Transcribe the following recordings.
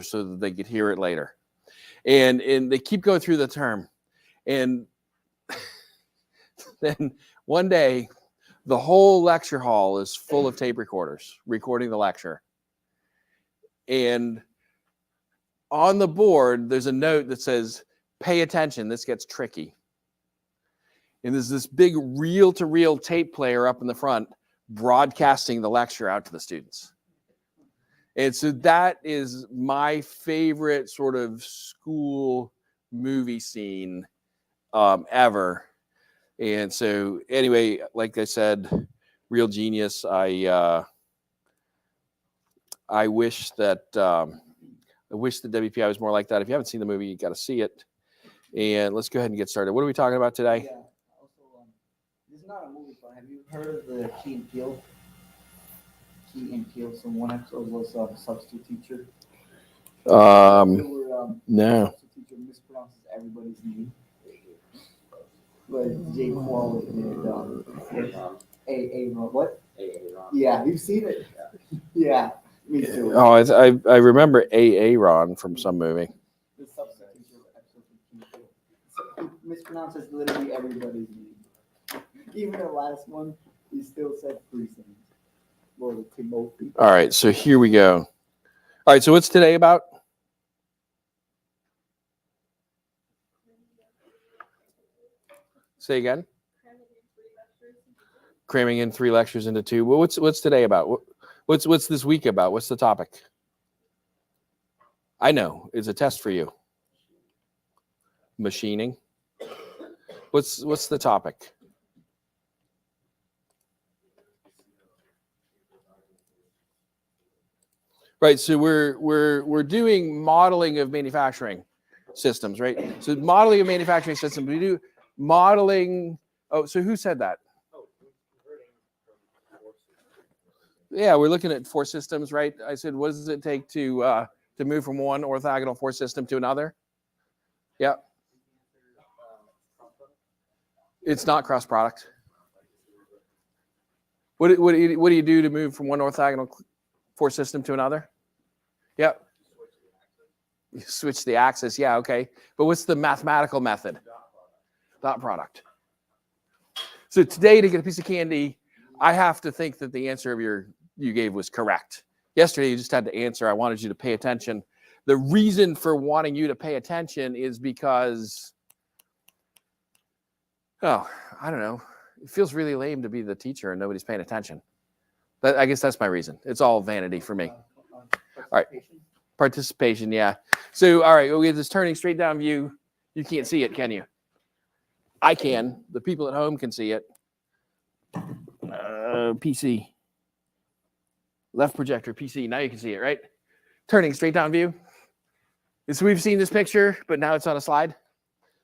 so that they could hear it later. And they keep going through the term. And then one day, the whole lecture hall is full of tape recorders recording the lecture. And on the board, there's a note that says, pay attention, this gets tricky. And there's this big reel-to-reel tape player up in the front broadcasting the lecture out to the students. And so that is my favorite sort of school movie scene ever. And so anyway, like I said, real genius. I wish that WPI was more like that. If you haven't seen the movie, you got to see it. And let's go ahead and get started. What are we talking about today? Yeah. Also, this is not a movie, but have you heard of the Key and Peele? Key and Peele. So one episode was a substitute teacher. No. Substitute teacher mispronounces everybody's name. But Jay Qualley and what? Ron. Yeah, you've seen it. Yeah. Me too. Oh, I remember Ron from some movie. The substitute teacher episode from Key and Peele. Mispronounces literally everybody's name. Even the last one, he still said three things. Lord Timothy. All right, so here we go. All right, so what's today about? Say again. Cramming in 3 lectures into 2. Well, what's today about? What's this week about? What's the topic? I know, it's a test for you. Machining. What's the topic? Right, so we're doing modeling of manufacturing systems, right? So modeling of manufacturing systems, we do modeling. Oh, so who said that? Yeah, we're looking at force systems, right? I said, what does it take to move from one orthogonal force system to another? Yeah. It's not cross product. What do you do to move from one orthogonal force system to another? Yep. You switch the axis. Yeah, okay. But what's the mathematical method? Dot product. So today, to get a piece of candy, I have to think that the answer you gave was correct. Yesterday, you just had to answer. I wanted you to pay attention. The reason for wanting you to pay attention is because, I don't know. It feels really lame to be the teacher and nobody's paying attention. But I guess that's my reason. It's all vanity for me. All right. Participation, yeah. So, all right, we have this turning straight down view. You can't see it, can you? I can. The people at home can see it. PC. Left projector, PC. Now you can see it, right? Turning straight down view. So we've seen this picture, but now it's on a slide.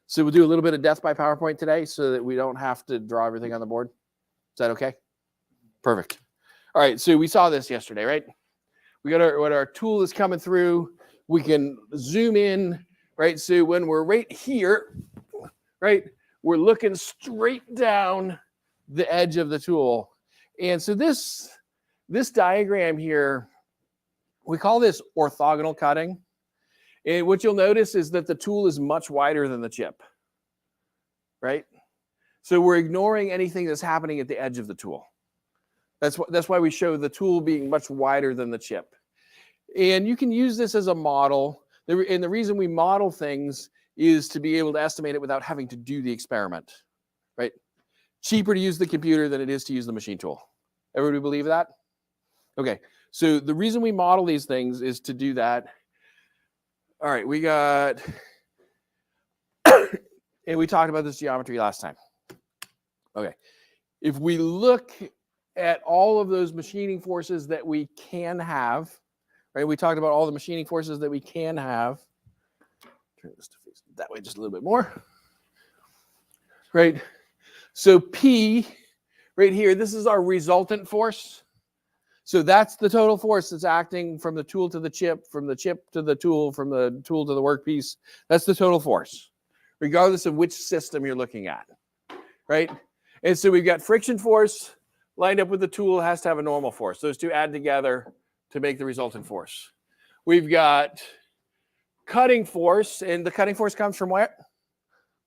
So we'll do a little bit of death by PowerPoint today so that we don't have to draw everything on the board. Is that okay? Perfect. All right, so we saw this yesterday, right? We got our tool is coming through. We can zoom in, right? So when we're right here, right, we're looking straight down the edge of the tool. And so this diagram here, we call this orthogonal cutting. And what you'll notice is that the tool is much wider than the chip, right? So we're ignoring anything that's happening at the edge of the tool. That's why we show the tool being much wider than the chip. And you can use this as a model. And the reason we model things is to be able to estimate it without having to do the experiment, right? Cheaper to use the computer than it is to use the machine tool. Everybody believe that? Okay, so the reason we model these things is to do that. All right, we got, and we talked about this geometry last time. Okay, if we look at all of those machining forces that we can have, right? We talked about all the machining forces that we can have. Turn this to face that way just a little bit more, right? So P, right here, this is our resultant force. So that's the total force that's acting from the tool to the chip, from the chip to the tool, from the tool to the workpiece. That's the total force, regardless of which system you're looking at, right? And so we've got friction force lined up with the tool, has to have a normal force. Those two add together to make the resultant force. We've got cutting force, and the cutting force comes from where?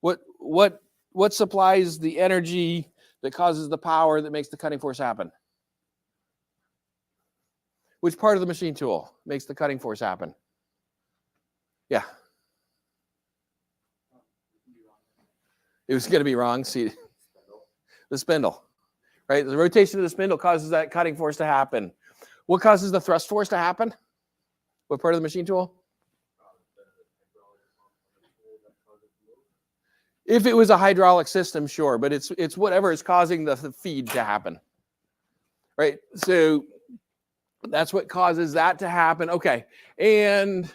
What supplies the energy that causes the power that makes the cutting force happen? Which part of the machine tool makes the cutting force happen? Yeah. It was going to be wrong. See, the spindle, right? The rotation of the spindle causes that cutting force to happen. What causes the thrust force to happen? What part of the machine tool? If it was a hydraulic system, sure, but it's whatever is causing the feed to happen, right? So that's what causes that to happen. Okay, and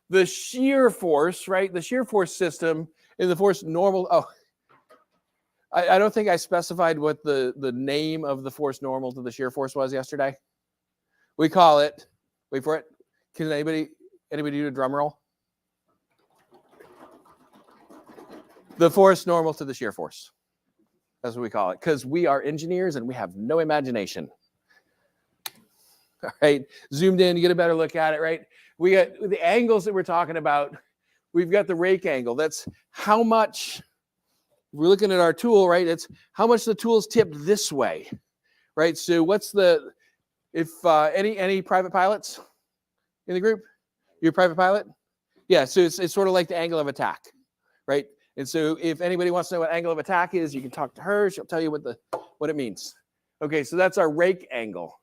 the shear force, right? The shear force system is the force normal. Oh, I don't think I specified what the name of the force normal to the shear force was yesterday. We call it, wait for it. Can anybody do a drum roll? The force normal to the shear force. That's what we call it, because we are engineers and we have no imagination. All right, zoomed in, you get a better look at it, right? We got the angles that we're talking about. We've got the rake angle. That's how much, we're looking at our tool, right? It's how much the tool's tipped this way, right? So what's the, if any private pilots in the group? You're a private pilot? Yeah, so it's sort of like the angle of attack, right? And so if anybody wants to know what angle of attack is, you can talk to her. She'll tell you what it means. Okay, so that's our rake angle.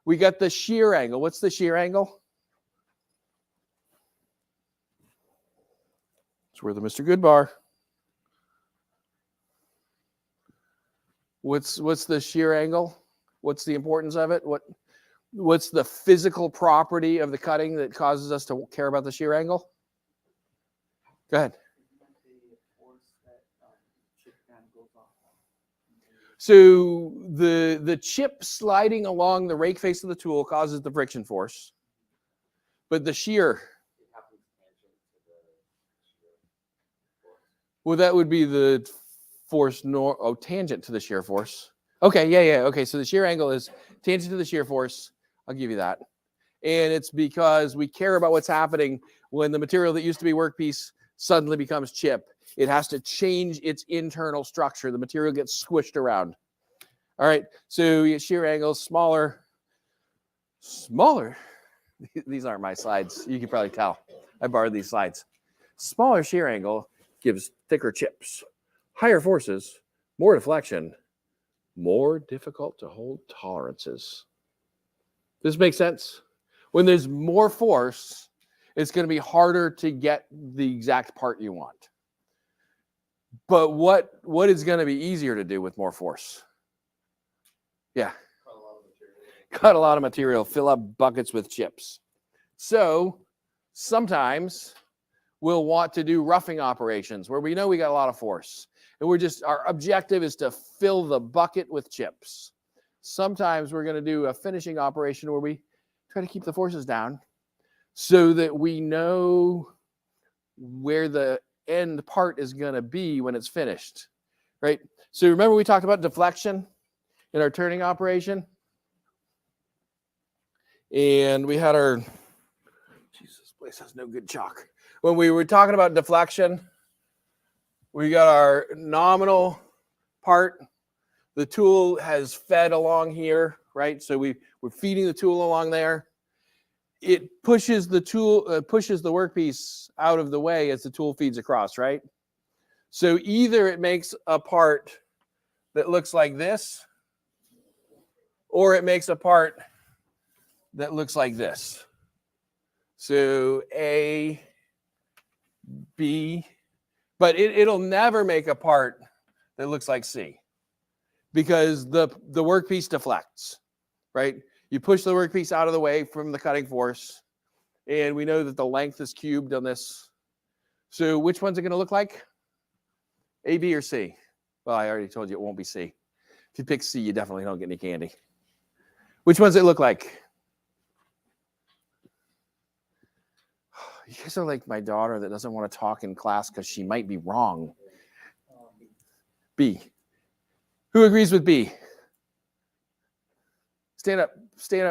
We got the shear angle. What's the shear angle? It's where the Mr. Goodbar. What's the shear angle? What's the importance of it? What's the physical property of the cutting that causes us to care about the shear angle? Go ahead. So the chip sliding along the rake face of the tool causes the friction force, but the shear, well, that would be the force tangent to the shear force. Okay, yeah. Okay, so the shear angle is tangent to the shear force. I'll give you that. And it's because we care about what's happening when the material that used to be workpiece suddenly becomes chip. It has to change its internal structure. The material gets squished around. All right, so you get shear angles, smaller. These aren't my slides. You can probably tell. I borrowed these slides. Smaller shear angle gives thicker chips. Higher forces, more deflection, more difficult to hold tolerances. Does this make sense? When there's more force, it's going to be harder to get the exact part you want. But what is going to be easier to do with more force? Yeah. Cut a lot of material, fill up buckets with chips. So sometimes we'll want to do roughing operations where we know we got a lot of force. And our objective is to fill the bucket with chips. Sometimes we're going to do a finishing operation where we try to keep the forces down so that we know where the end part is going to be when it's finished, right? So remember we talked about deflection in our turning operation? And we had our, Jesus, this place has no good chalk. When we were talking about deflection, we got our nominal part. The tool has fed along here, right? So we're feeding the tool along there. It pushes the workpiece out of the way as the tool feeds across, right? So either it makes a part that looks like this, or it makes a part that looks like this. So A, B, but it'll never make a part that looks like C because the workpiece deflects, right? You push the workpiece out of the way from the cutting force, and we know that the length is cubed on this. So which one's it going to look like? A, B, or C? Well, I already told you it won't be C. If you pick C, you definitely don't get any candy. Which ones does it look like? You guys are like my daughter that doesn't want to talk in class because she might be wrong. B. Who agrees with B? Stand up,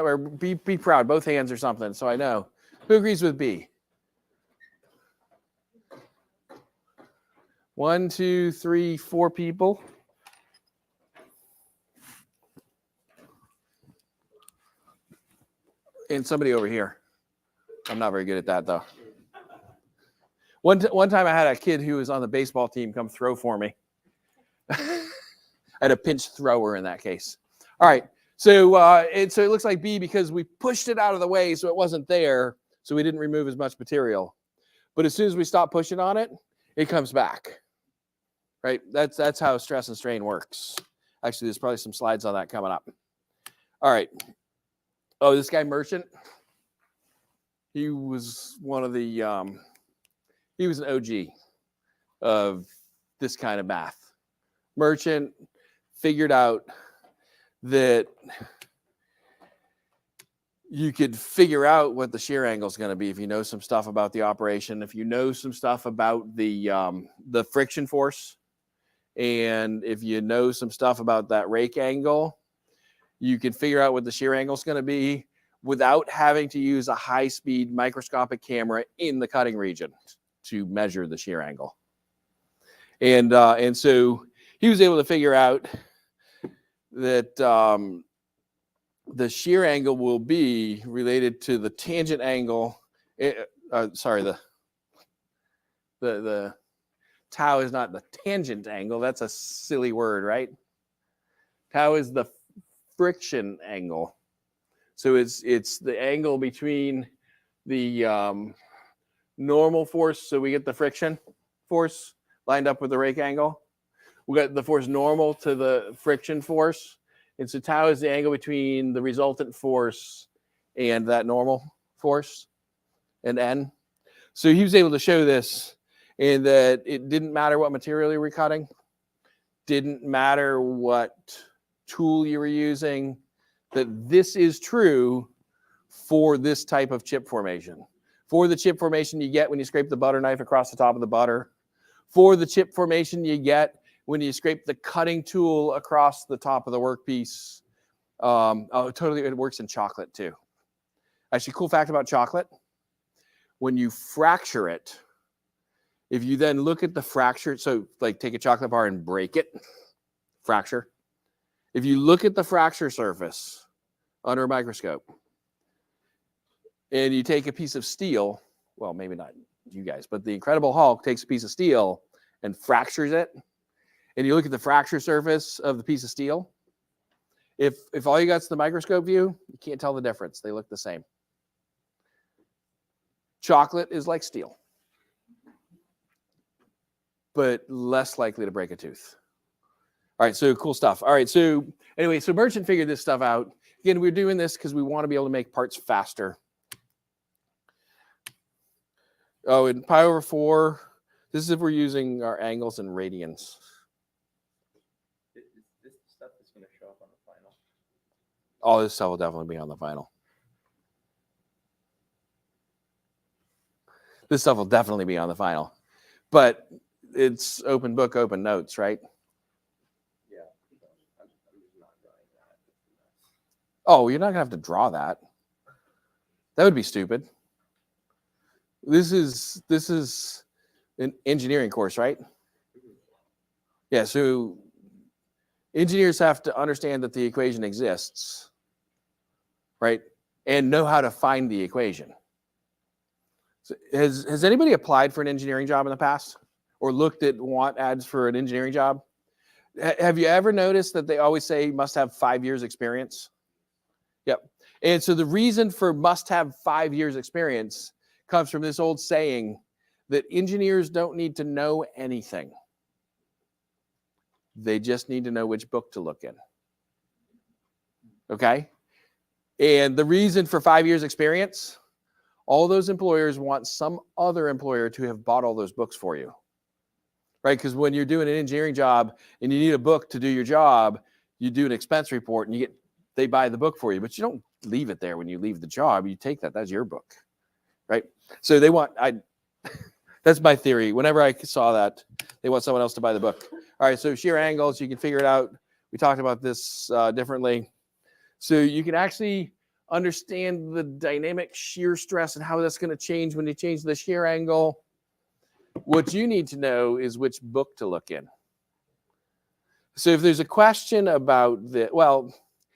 or be proud, both hands or something, so I know. Who agrees with B? 1, 2, 3, 4 people. And somebody over here. I'm not very good at that, though. One time I had a kid who was on the baseball team come throw for me. I had a pinch thrower in that case. All right. So it looks like B because we pushed it out of the way so it wasn't there. So we didn't remove as much material. But as soon as we stop pushing on it, it comes back. Right? That's how stress and strain works. Actually, there's probably some slides on that coming up. All right. Oh, this guy Merchant. He was one of the he was an OG of this kind of math. Merchant figured out that you could figure out what the shear angle is going to be if you know some stuff about the operation, if you know some stuff about the friction force, and if you know some stuff about that rake angle, you can figure out what the shear angle is going to be without having to use a high-speed microscopic camera in the cutting region to measure the shear angle. And so he was able to figure out that the shear angle will be related to the tangent angle. The tau is not the tangent angle. That's a silly word, right? Tau is the friction angle. So it's the angle between the normal force, so we get the friction force lined up with the rake angle. We got the force normal to the friction force. And so tau is the angle between the resultant force and that normal force, and N. So he was able to show this, and that it didn't matter what material you were cutting, didn't matter what tool you were using, that this is true for this type of chip formation. For the chip formation you get when you scrape the butter knife across the top of the butter. For the chip formation you get when you scrape the cutting tool across the top of the workpiece. Totally, it works in chocolate too. Actually, cool fact about chocolate. When you fracture it, if you then look at the fracture, so like take a chocolate bar and break it, fracture. If you look at the fracture surface under a microscope, and you take a piece of steel, well, maybe not you guys, but the Incredible Hulk takes a piece of steel and fractures it, and you look at the fracture surface of the piece of steel, if all you got is the microscope view, you can't tell the difference. They look the same. Chocolate is like steel, but less likely to break a tooth. All right, so cool stuff. All right, so anyway, so Merchant figured this stuff out. Again, we're doing this because we want to be able to make parts faster. Oh, in pi over 4, this is if we're using our angles and radians. This stuff is going to show up on the final. Oh, this stuff will definitely be on the final. This stuff will definitely be on the final. But it's open book, open notes, right? Yeah. I'm just not drawing that. Oh, you're not going to have to draw that. That would be stupid. This is an engineering course, right? Yeah, so engineers have to understand that the equation exists, right? And know how to find the equation. So has anybody applied for an engineering job in the past or looked at want ads for an engineering job? Have you ever noticed that they always say you must have 5 years experience? Yep. And so the reason for must have 5 years experience comes from this old saying that engineers don't need to know anything. They just need to know which book to look in. Okay? And the reason for 5 years experience, all those employers want some other employer to have bought all those books for you. Right? Because when you're doing an engineering job and you need a book to do your job, you do an expense report and they buy the book for you, but you don't leave it there when you leave the job. You take that's your book. Right? So they want, that's my theory. Whenever I saw that, they want someone else to buy the book. All right, so shear angles, you can figure it out. We talked about this differently. So you can actually understand the dynamic shear stress and how that's going to change when you change the shear angle. What you need to know is which book to look in. So if there's a question about you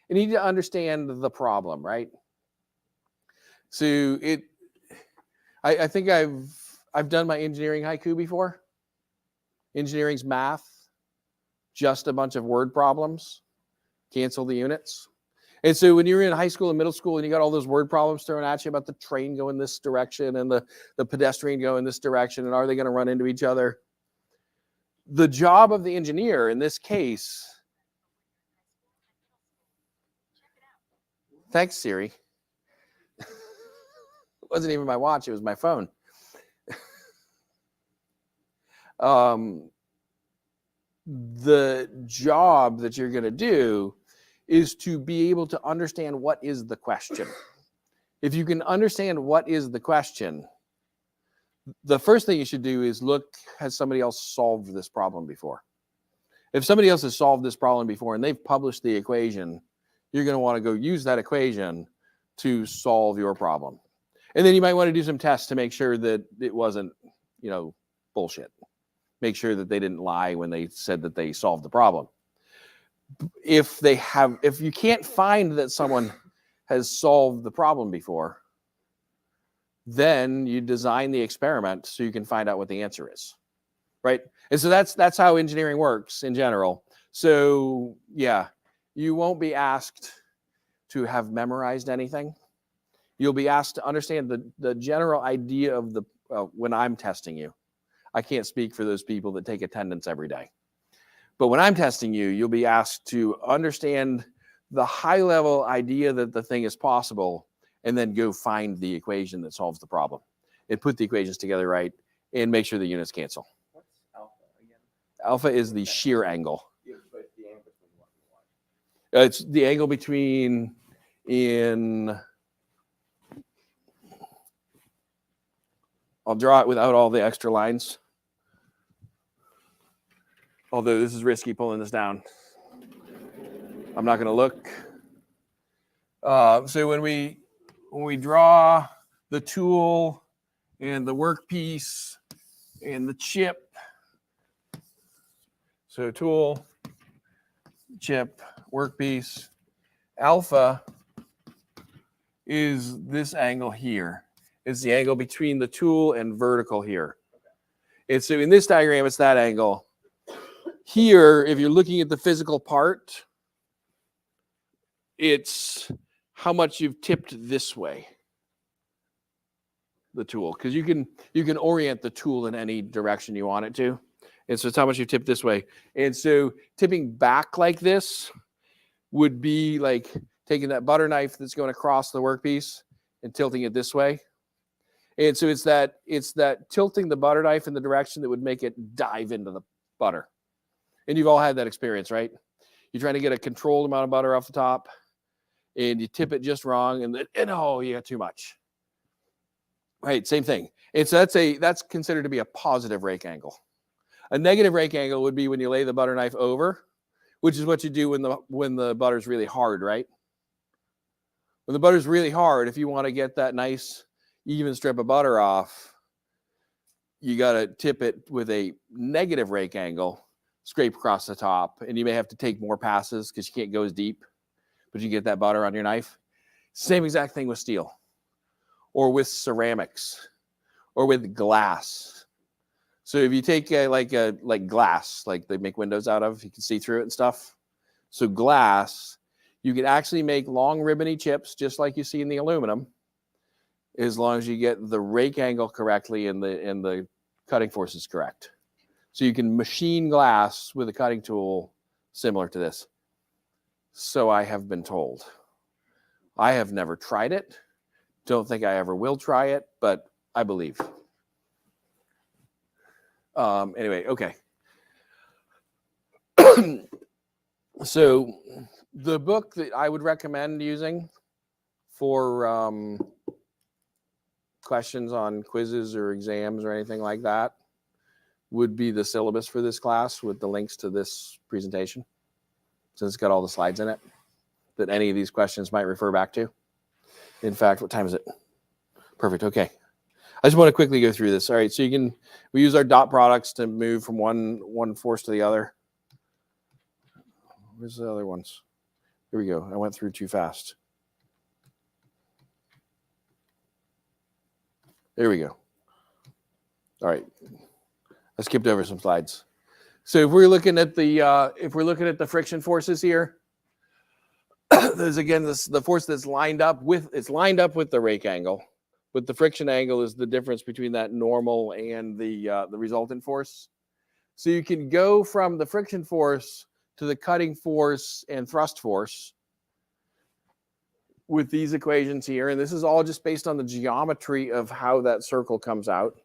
need to understand the problem, right? So I think I've done my engineering haiku before. Engineering's math, just a bunch of word problems, cancel the units. And so when you're in high school and middle school and you got all those word problems thrown at you about the train going this direction and the pedestrian going this direction and are they going to run into each other? The job of the engineer in this case, thanks Siri. It wasn't even my watch, it was my phone. The job that you're going to do is to be able to understand what is the question. If you can understand what is the question, the first thing you should do is look, has somebody else solved this problem before? If somebody else has solved this problem before and they've published the equation, you're going to want to go use that equation to solve your problem. And then you might want to do some tests to make sure that it wasn't, bullshit. Make sure that they didn't lie when they said that they solved the problem. If you can't find that someone has solved the problem before, then you design the experiment so you can find out what the answer is, right? And so that's how engineering works in general. So yeah, you won't be asked to have memorized anything. You'll be asked to understand the general idea of when I'm testing you. I can't speak for those people that take attendance every day. But when I'm testing you, you'll be asked to understand the high-level idea that the thing is possible and then go find the equation that solves the problem and put the equations together right and make sure the units cancel. What's alpha again? Alpha is the shear angle. Yeah, but the angle between what and what? It's the angle between I'll draw it without all the extra lines. Although this is risky pulling this down. I'm not going to look. So when we draw the tool and the workpiece and the chip, so tool, chip, workpiece, alpha is this angle here. It's the angle between the tool and vertical here. And so in this diagram, it's that angle. Here, if you're looking at the physical part, it's how much you've tipped this way, the tool, because you can orient the tool in any direction you want it to. And so it's how much you tip this way. And so tipping back like this would be like taking that butter knife that's going across the workpiece and tilting it this way. And so it's that tilting the butter knife in the direction that would make it dive into the butter. And you've all had that experience, right? You're trying to get a controlled amount of butter off the top and you tip it just wrong and you got too much. Right, same thing. And so that's considered to be a positive rake angle. A negative rake angle would be when you lay the butter knife over, which is what you do when the butter's really hard, right? When the butter's really hard, if you want to get that nice even strip of butter off, you got to tip it with a negative rake angle, scrape across the top, and you may have to take more passes because you can't go as deep, but you get that butter on your knife. Same exact thing with steel or with ceramics or with glass. So if you take like glass, like they make windows out of, you can see through it and stuff. So glass, you can actually make long ribbony chips just like you see in the aluminum, as long as you get the rake angle correctly and the cutting force is correct. So you can machine glass with a cutting tool similar to this. So I have been told. I have never tried it. Don't think I ever will try it, but I believe. Anyway, okay. So the book that I would recommend using for questions on quizzes or exams or anything like that would be the syllabus for this class with the links to this presentation. So it's got all the slides in it that any of these questions might refer back to. In fact, what time is it? Perfect. Okay. I just want to quickly go through this. All right, so we use our dot products to move from one force to the other. Where's the other ones? Here we go. I went through too fast. There we go. All right, I skipped over some slides. So if we're looking at the friction forces here, there's again the force that's lined up with the rake angle, but the friction angle is the difference between that normal and the resultant force. So you can go from the friction force to the cutting force and thrust force with these equations here, and this is all just based on the geometry of how that circle comes out.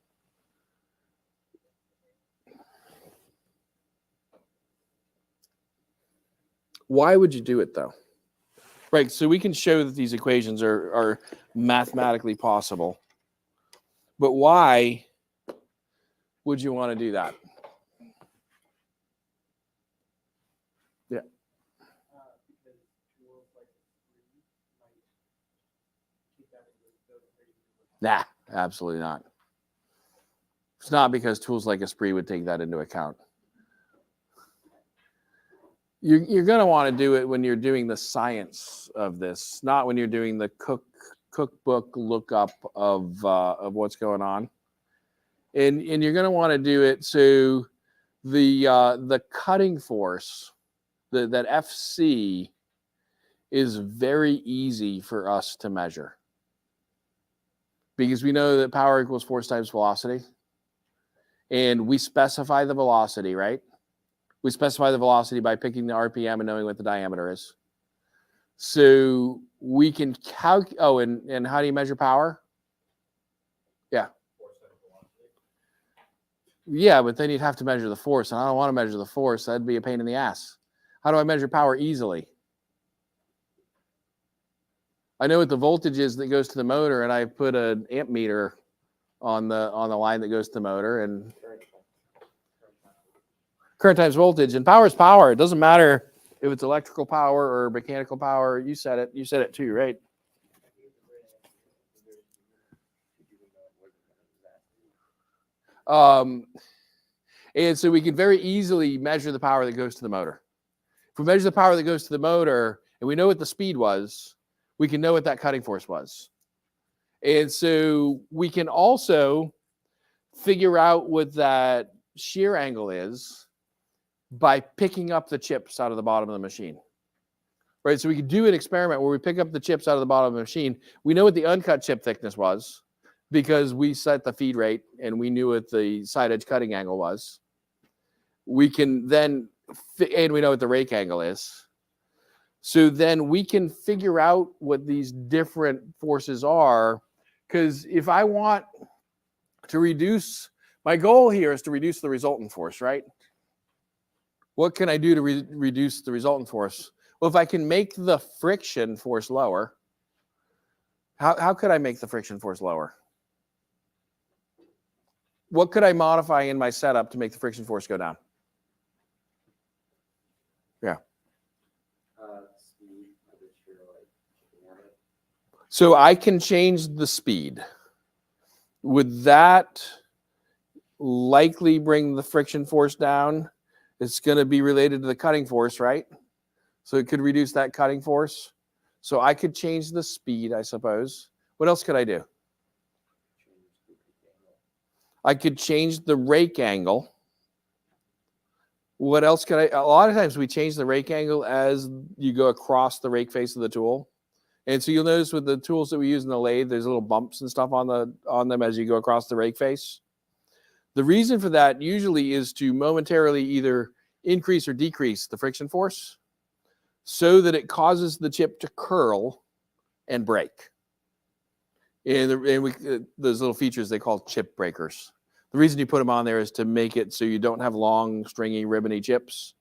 Why would you do it though? Right, so we can show that these equations are mathematically possible, but why would you want to do that? Yeah. Nah, absolutely not. It's not because tools like Esprit would take that into account. You're going to want to do it when you're doing the science of this, not when you're doing the cookbook lookup of what's going on. And you're going to want to do it so the cutting force, that FC, is very easy for us to measure. Because we know that power equals force times velocity. And we specify the velocity, right? We specify the velocity by picking the RPM and knowing what the diameter is. So we can calculate, and how do you measure power? Yeah. Yeah, but then you'd have to measure the force, and I don't want to measure the force. That'd be a pain in the ass. How do I measure power easily? I know what the voltage is that goes to the motor, and I put an amp meter on the line that goes to the motor, and current times voltage, and power is power. It doesn't matter if it's electrical power or mechanical power. You said it. You said it too, right? And so we can very easily measure the power that goes to the motor. If we measure the power that goes to the motor, and we know what the speed was, we can know what that cutting force was. And so we can also figure out what that shear angle is by picking up the chips out of the bottom of the machine. Right, so we could do an experiment where we pick up the chips out of the bottom of the machine. We know what the uncut chip thickness was because we set the feed rate and we knew what the side edge cutting angle was. We can then, and we know what the rake angle is. So then we can figure out what these different forces are, because if I want to reduce, my goal here is to reduce the resultant force, right? What can I do to reduce the resultant force? Well, if I can make the friction force lower, how could I make the friction force lower? What could I modify in my setup to make the friction force go down? Yeah. So I can change the speed. Would that likely bring the friction force down? It's going to be related to the cutting force, right? So it could reduce that cutting force. So I could change the speed, I suppose. What else could I do? I could change the rake angle. What else could I? A lot of times we change the rake angle as you go across the rake face of the tool. And so you'll notice with the tools that we use in the lathe, there's little bumps and stuff on them as you go across the rake face. The reason for that usually is to momentarily either increase or decrease the friction force so that it causes the chip to curl and break. And those little features they call chip breakers. The reason you put them on there is to make it so you don't have long, stringy, ribbony chips,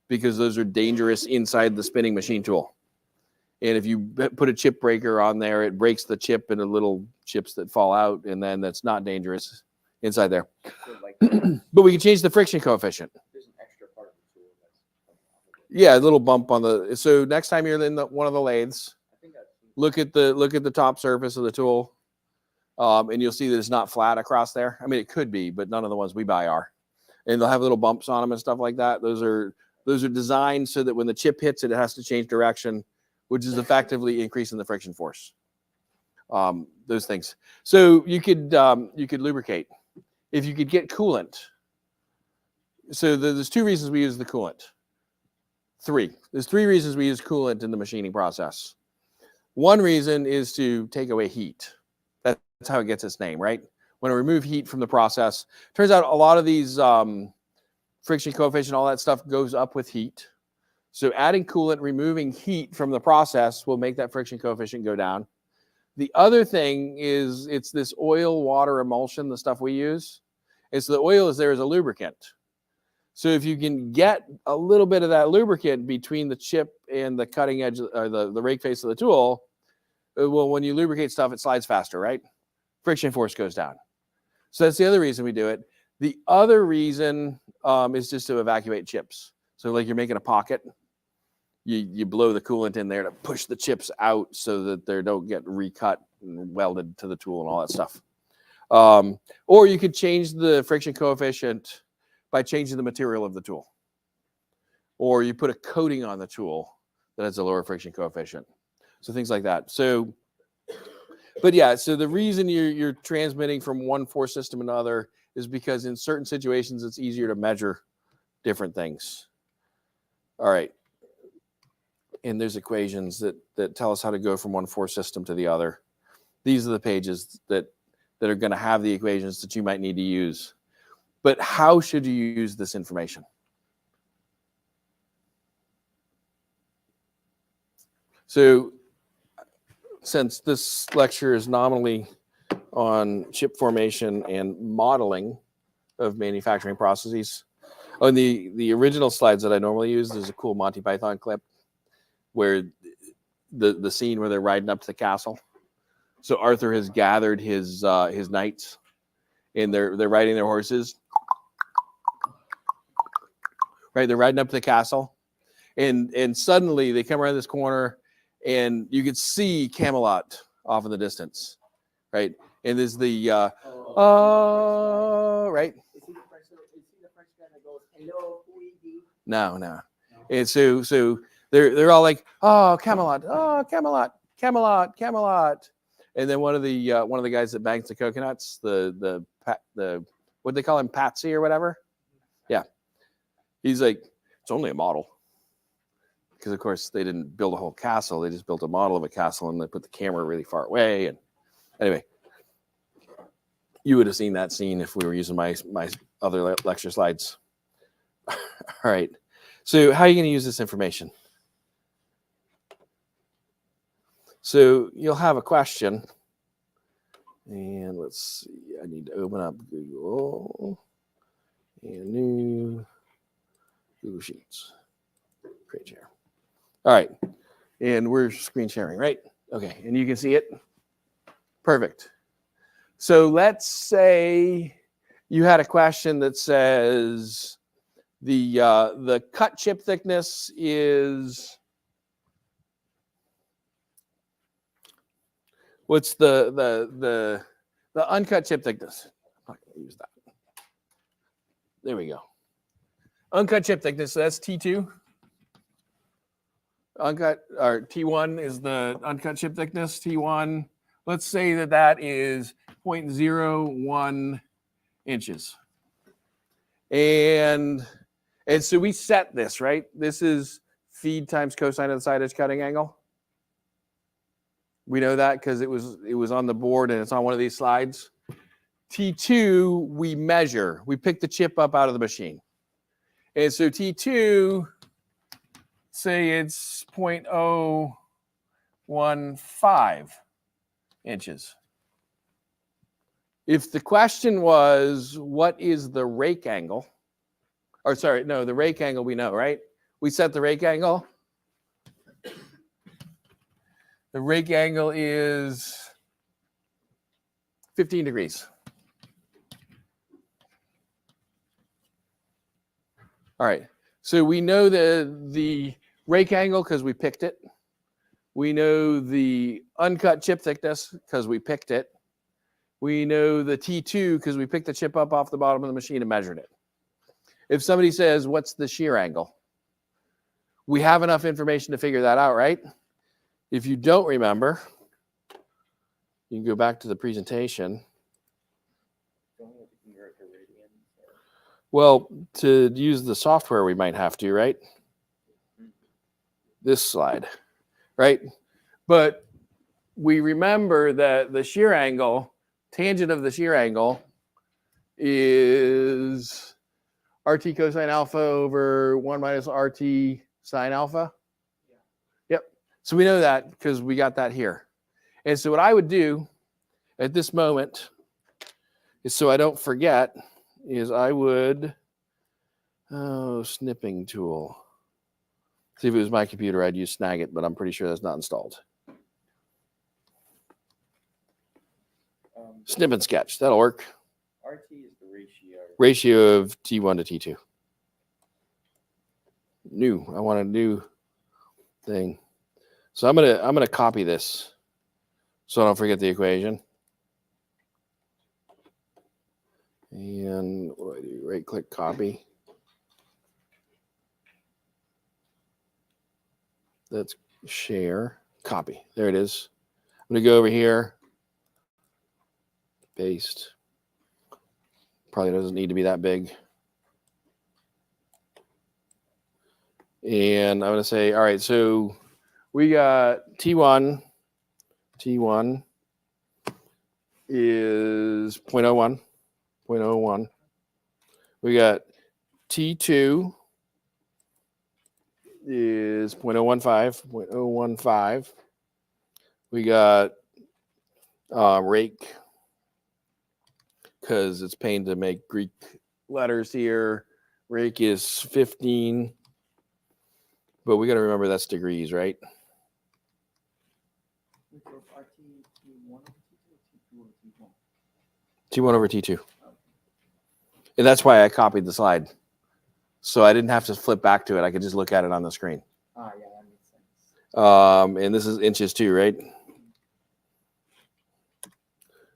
because those are dangerous inside the spinning machine tool. And if you put a chip breaker on there, it breaks the chip into little chips that fall out, and then that's not dangerous inside there. So like, But we can change the friction coefficient. there's an extra part of the tool that's coming off of it. Yeah, a little bump on the. So next time you're in one of the lathes, I think I've seen look at the top surface of the tool. And you'll see that it's not flat across there. I mean, it could be, but none of the ones we buy are. And they'll have little bumps on them and stuff like that. Those are designed so that when the chip hits it, it has to change direction, which is effectively increasing the friction force. Those things. So you could lubricate if you could get coolant. So there's two reasons we use the coolant. There's three reasons we use coolant in the machining process. One reason is to take away heat. That's how it gets its name, right? When I remove heat from the process, turns out a lot of these friction coefficient, all that stuff goes up with heat. So adding coolant, removing heat from the process will make that friction coefficient go down. The other thing is it's this oil water emulsion, the stuff we use. It's the oil is there as a lubricant. So if you can get a little bit of that lubricant between the chip and the cutting edge or the rake face of the tool, well, when you lubricate stuff, it slides faster, right? Friction force goes down. So that's the other reason we do it. The other reason is just to evacuate chips. So like you're making a pocket, you blow the coolant in there to push the chips out so that they don't get recut and welded to the tool and all that stuff. Or you could change the friction coefficient by changing the material of the tool. Or you put a coating on the tool that has a lower friction coefficient. So things like that. So, but yeah, so the reason you're transmitting from one force system to another is because in certain situations, it's easier to measure different things. All right. And there's equations that tell us how to go from one force system to the other. These are the pages that are going to have the equations that you might need to use. But how should you use this information? So since this lecture is nominally on chip formation and modeling of manufacturing processes, on the original slides that I normally use, there's a cool Monty Python clip where the scene where they're riding up to the castle. So Arthur has gathered his knights, and they're riding their horses. Right, they're riding up to the castle, and suddenly they come around this corner, and you can see Camelot off in the distance, right? And there's the right. Is he the French guy that goes, hello, oui? No. And so they're all like, oh Camelot, Camelot. And then one of the guys that bangs the coconuts, the what they call him, Patsy or whatever. Yeah. He's like, it's only a model. Because, of course, they didn't build a whole castle. They just built a model of a castle, and they put the camera really far away. And anyway, you would have seen that scene if we were using my other lecture slides. All right. So how are you going to use this information? So you'll have a question. And let's see. I need to open up Google. And new Google Sheets. Create share. All right. And we're screen sharing, right? Okay. And you can see it? Perfect. So let's say you had a question that says the cut chip thickness is, what's the uncut chip thickness? I'm not going to use that. There we go. Uncut chip thickness, so that's T2. Uncut, or T1 is the uncut chip thickness. T1, let's say that is 0.01 inches. And so we set this, right? This is feed times cosine of the side edge cutting angle. We know that because it was on the board and it's on one of these slides. T2, we measure. We pick the chip up out of the machine. And so T2, say it's 0.015 inches. If the question was, what is the rake angle? Or sorry, no, the rake angle we know, right? We set the rake angle. The rake angle is 15 degrees. All right, so we know the rake angle because we picked it. We know the uncut chip thickness because we picked it. We know the T2 because we picked the chip up off the bottom of the machine and measured it. If somebody says, what's the shear angle? We have enough information to figure that out, right? If you don't remember, you can go back to the presentation. Don't we have to convert to radians or- Well, to use the software, we might have to, right? This slide, right? But we remember that the shear angle, tangent of the shear angle, is RT cosine alpha over 1 minus RT sine alpha. Yep. So we know that because we got that here. And so what I would do at this moment is, so I don't forget, is I would, snipping tool. See, if it was my computer, I'd use Snagit, but I'm pretty sure that's not installed. Snip and sketch, that'll work. RT is the ratio. Ratio of T1 to T2. New, I want a new thing. So I'm gonna copy this so I don't forget the equation. And what do I do? Right click, copy. Let's share, copy. There it is. I'm gonna go over here, paste. Probably doesn't need to be that big. And I'm gonna say, all right, so we got T1 is 0.01. We got T2 is 0.015. We got rake, because it's pain to make Greek letters here. Rake is 15. But we got to remember that's degrees, right? T1 over T2. And that's why I copied the slide. So I didn't have to flip back to it. I could just look at it on the screen. Ah, yeah, that makes sense. And this is inches too, right?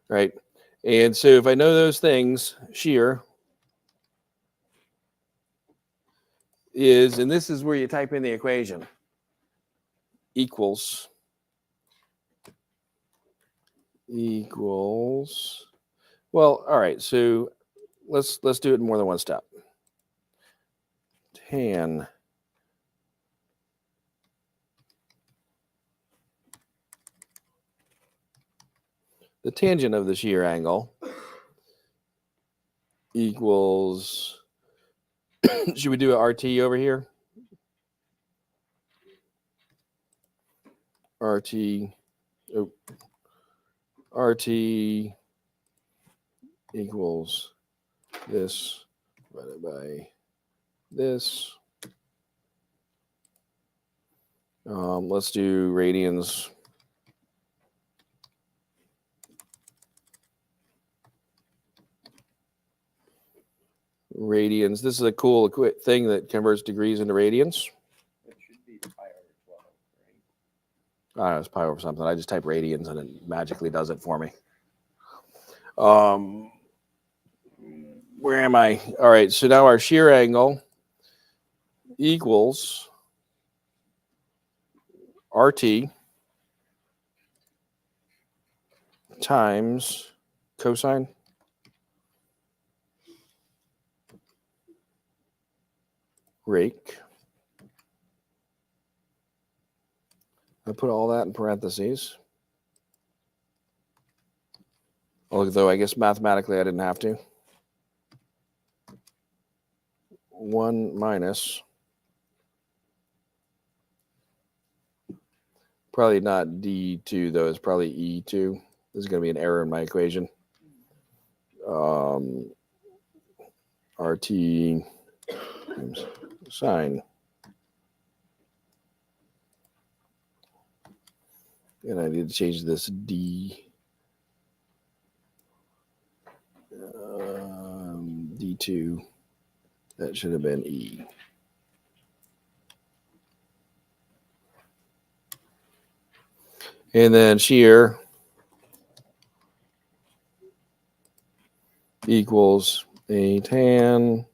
Right. And so if I know those things, shear is, and this is where you type in the equation, equals, well, all right, so let's do it in more than one step. Tan the tangent of the shear angle equals, should we do a RT over here? RT equals this divided by this. Let's do radians. Radians. This is a cool thing that converts degrees into radians. It should be pi over 12, right? I don't know, it's pi over something. I just type radians and it magically does it for me. Where am I? All right, so now our shear angle equals RT times cosine rake. I put all that in parentheses. Although I guess mathematically I didn't have to. 1 minus, probably not D2 though, it's probably E2. This is going to be an error in my equation. RT times sine. And I need to change this D. D2. That should have been E. And then shear equals a tan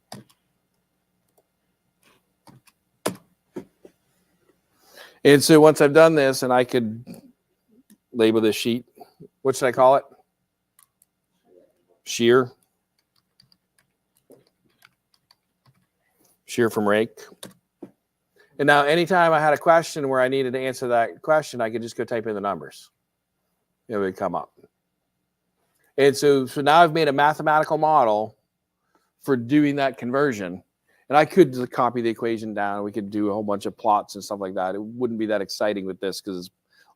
and so once I've done this and I could label this sheet, what should I call it? Shear from rake. And now anytime I had a question where I needed to answer that question, I could just go type in the numbers. It would come up. And so now I've made a mathematical model for doing that conversion. And I could just copy the equation down. We could do a whole bunch of plots and stuff like that. It wouldn't be that exciting with this because it's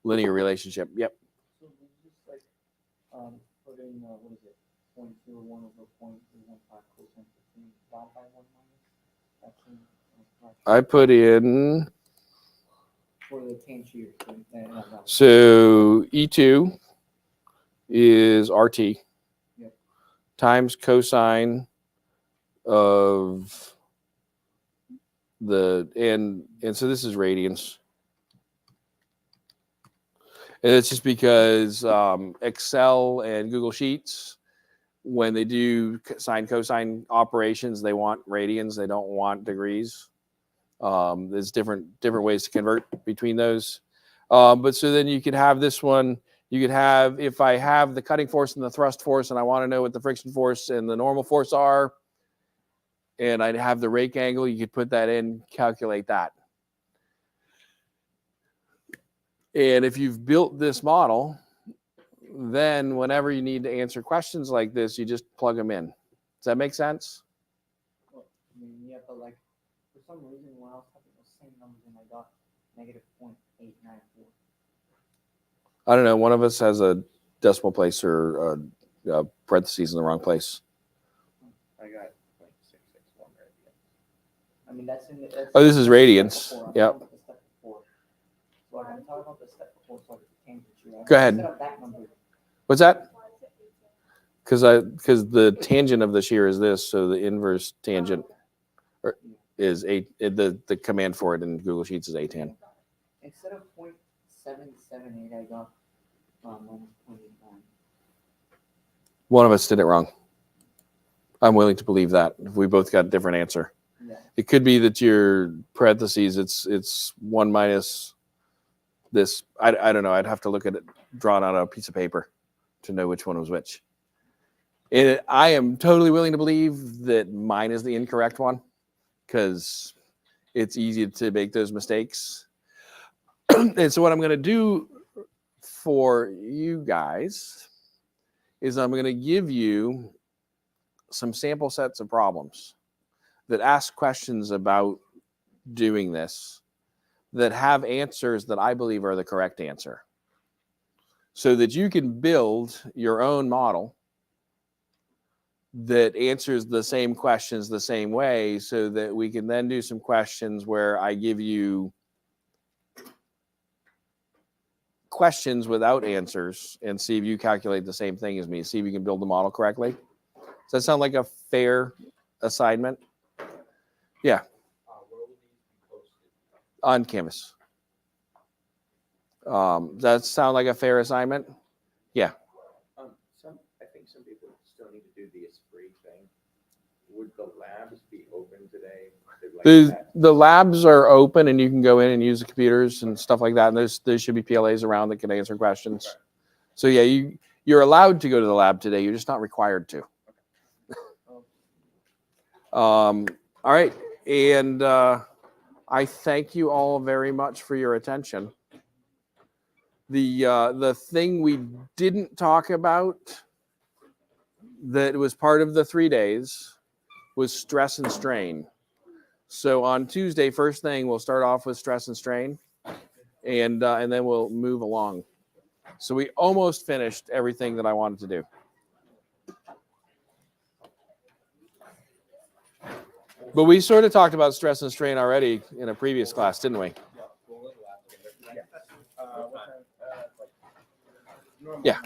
linear relationship. Yep. So we just like put in what is it? 0.01 over 0.015 cosine 15 divided by 1 minus. That's I put in for the tan shear. so E2 is RT times cosine of the and so this is radians. And it's just because Excel and Google Sheets, when they do sine cosine operations, they want radians, they don't want degrees. There's different ways to convert between those. But so then you could have this one. You could have, if I have the cutting force and the thrust force, and I want to know what the friction force and the normal force are, and I'd have the rake angle, you could put that in, calculate that. And if you've built this model, then whenever you need to answer questions like this, you just plug them in. Does that make sense? Well, I mean, yeah, but like for some reason, when I was typing those same numbers in, I got negative 0.894. I don't know. One of us has a decimal place or a parentheses in the wrong place. I got 0.661 right here. I mean, that's in the. That's Oh, this is radians. Yep. So I can talk about the step before, so it's tangent shear. Go ahead. Set up that number. What's that? Because the tangent of the shear is this, so the inverse tangent is the command for it in Google Sheets is atan. Instead of 0.778, I got minus 0.89. One of us did it wrong. I'm willing to believe that. If we both got a different answer. Yeah. It could be that your parentheses, it's 1 minus this. I don't know. I'd have to look at it drawn on a piece of paper to know which one was which. And I am totally willing to believe that mine is the incorrect one because it's easy to make those mistakes. And so what I'm going to do for you guys is I'm going to give you some sample sets of problems that ask questions about doing this that have answers that I believe are the correct answer so that you can build your own model that answers the same questions the same way so that we can then do some questions where I give you questions without answers and see if you calculate the same thing as me, see if you can build the model correctly. Does that sound like a fair assignment? Yeah. Where will these be posted? On Canvas. Does that sound like a fair assignment? Yeah. I think some people still need to do the Esprit thing. Would the labs be open today? The labs are open and you can go in and use the computers and stuff like that. And there should be PLAs around that can answer questions. Okay. So yeah, you're allowed to go to the lab today. You're just not required to. All right. And I thank you all very much for your attention. The thing we didn't talk about that was part of the 3 days was stress and strain. So on Tuesday, first thing, we'll start off with stress and strain, and then we'll move along. So we almost finished everything that I wanted to do. But we sort of talked about stress and strain already in a previous class, didn't we? Yeah.